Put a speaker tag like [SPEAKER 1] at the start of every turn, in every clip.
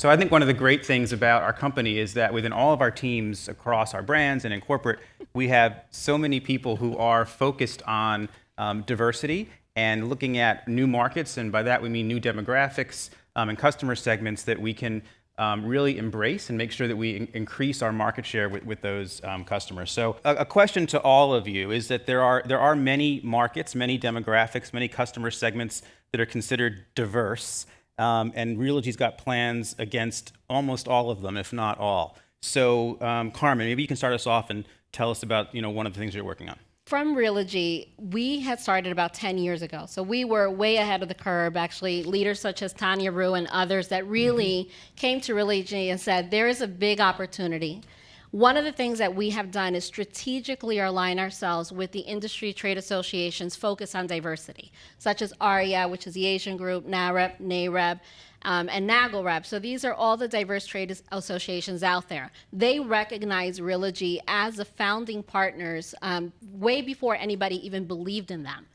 [SPEAKER 1] So I think one of the great things about our company is that within all of our teams across our brands and in corporate, we have so many people who are focused on diversity and looking at new markets, and by that we mean new demographics and customer segments that we can really embrace and make sure that we increase our market share with those customers. So a question to all of you is that there are many markets, many demographics, many customer segments that are considered diverse, and Realogy's got plans against almost all of them, if not all. So Carmen, maybe you can start us off and tell us about one of the things you're working on.
[SPEAKER 2] From Realogy, we had started about 10 years ago. So we were way ahead of the curve, actually. Leaders such as Tanya Rue and others that really came to Realogy and said, there is a big opportunity. One of the things that we have done is strategically align ourselves with the industry trade associations focused on diversity, such as ARIA, which is the Asian group, NAREP, NAREB, and NAGLREP. So these are all the diverse trade associations out there. They recognize Realogy as the founding partners way before anybody even believed in them.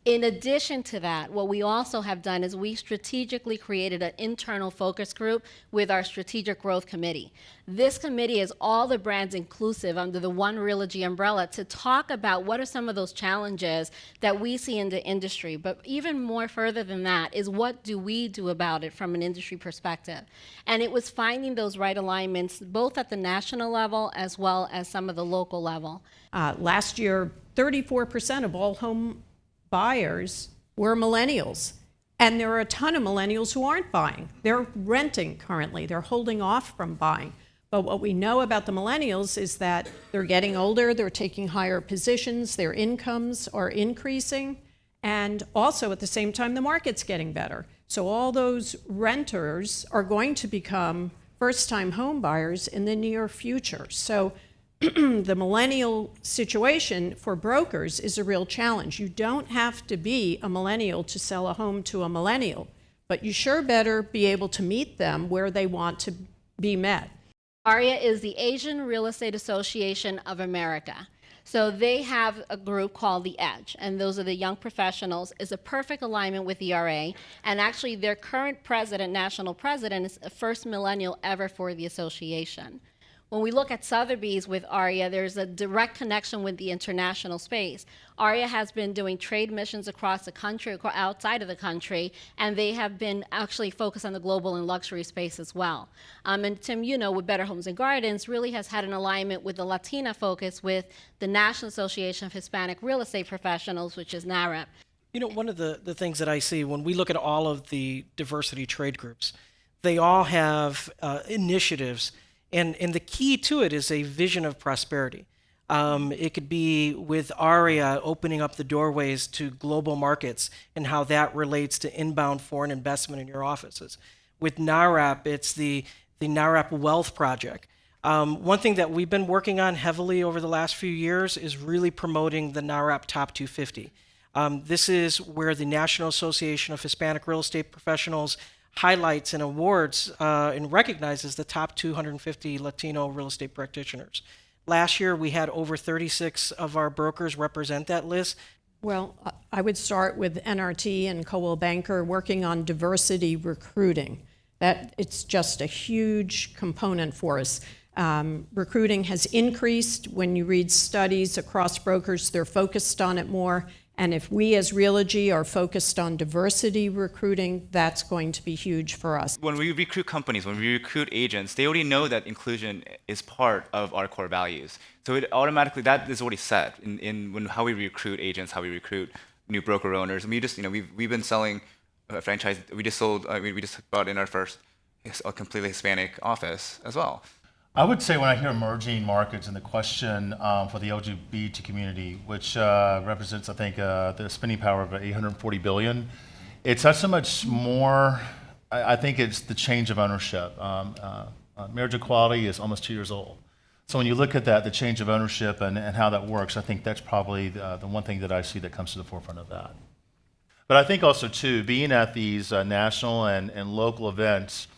[SPEAKER 2] In addition to that, what we also have done is we strategically created an internal focus group with our strategic growth committee. This committee is all the brands inclusive under the One Realogy umbrella to talk about what are some of those challenges that we see in the industry. But even more further than that is what do we do about it from an industry perspective? And it was finding those right alignments both at the national level as well as some of the local level.
[SPEAKER 3] Last year, 34% of all home buyers were millennials. And there are a ton of millennials who aren't buying. They're renting currently. They're holding off from buying. But what we know about the millennials is that they're getting older, they're taking higher positions, their incomes are increasing, and also at the same time, the market's getting better. So all those renters are going to become first-time home buyers in the near future. So the millennial situation for brokers is a real challenge. You don't have to be a millennial to sell a home to a millennial, but you sure better be able to meet them where they want to be met.
[SPEAKER 2] ARIA is the Asian Real Estate Association of America. So they have a group called The Edge, and those are the young professionals. Is a perfect alignment with ERA, and actually their current president, national president, is the first millennial ever for the association. When we look at Sotheby's with ARIA, there's a direct connection with the international space. ARIA has been doing trade missions across the country, outside of the country, and they have been actually focused on the global and luxury space as well. And Tim, with Better Homes and Gardens, really has had an alignment with the Latina focus with the National Association of Hispanic Real Estate Professionals, which is NAREP.
[SPEAKER 4] One of the things that I see when we look at all of the diversity trade groups, they all have initiatives. And the key to it is a vision of prosperity. It could be with ARIA opening up the doorways to global markets and how that relates to inbound foreign investment in your offices. With NAREP, it's the NAREP Wealth Project. One thing that we've been working on heavily over the last few years is really promoting the NAREP Top 250. This is where the National Association of Hispanic Real Estate Professionals highlights and awards and recognizes the top 250 Latino real estate practitioners. Last year, we had over 36 of our brokers represent that list.
[SPEAKER 3] Well, I would start with NRT and Coldwell Banker working on diversity recruiting. That it's just a huge component for us. Recruiting has increased. When you read studies across brokers, they're focused on it more. And if we as Realogy are focused on diversity recruiting, that's going to be huge for us.
[SPEAKER 5] When we recruit companies, when we recruit agents, they already know that inclusion is part of our core values. So it automatically, that is already set in how we recruit agents, how we recruit new broker owners. And we just, we've been selling a franchise. We just brought in our first completely Hispanic office as well.
[SPEAKER 6] I would say when I hear emerging markets and the question for the LGBT community, which represents, I think, the spending power of $840 billion, it's not so much more, I think it's the change of ownership. Marriage equality is almost 2 years old. So when you look at that, the change of ownership and how that works, I think that's probably the one thing that I see that comes to the forefront of that. But I think also, too, being at these national and local events,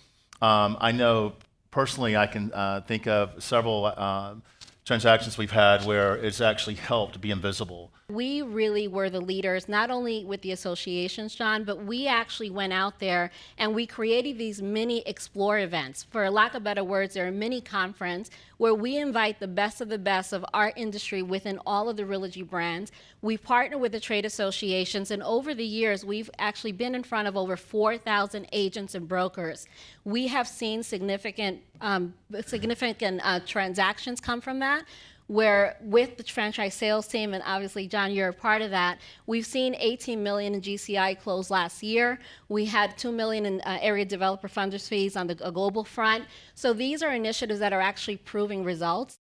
[SPEAKER 6] I know personally, I can think of several transactions we've had where it's actually helped be invisible.
[SPEAKER 2] We really were the leaders, not only with the associations, John, but we actually went out there and we created these mini explore events. For lack of better words, they're a mini conference where we invite the best of our industry within all of the Realogy brands. We partner with the trade associations, and over the years, we've actually been in front of over 4,000 agents and brokers. We have seen significant transactions come from that, where with the franchise sales team, and obviously, John, you're a part of that, we've seen $18 million in GCI close last year. We had $2 million in area developer funders fees on the global front. So these are initiatives that are actually proving results.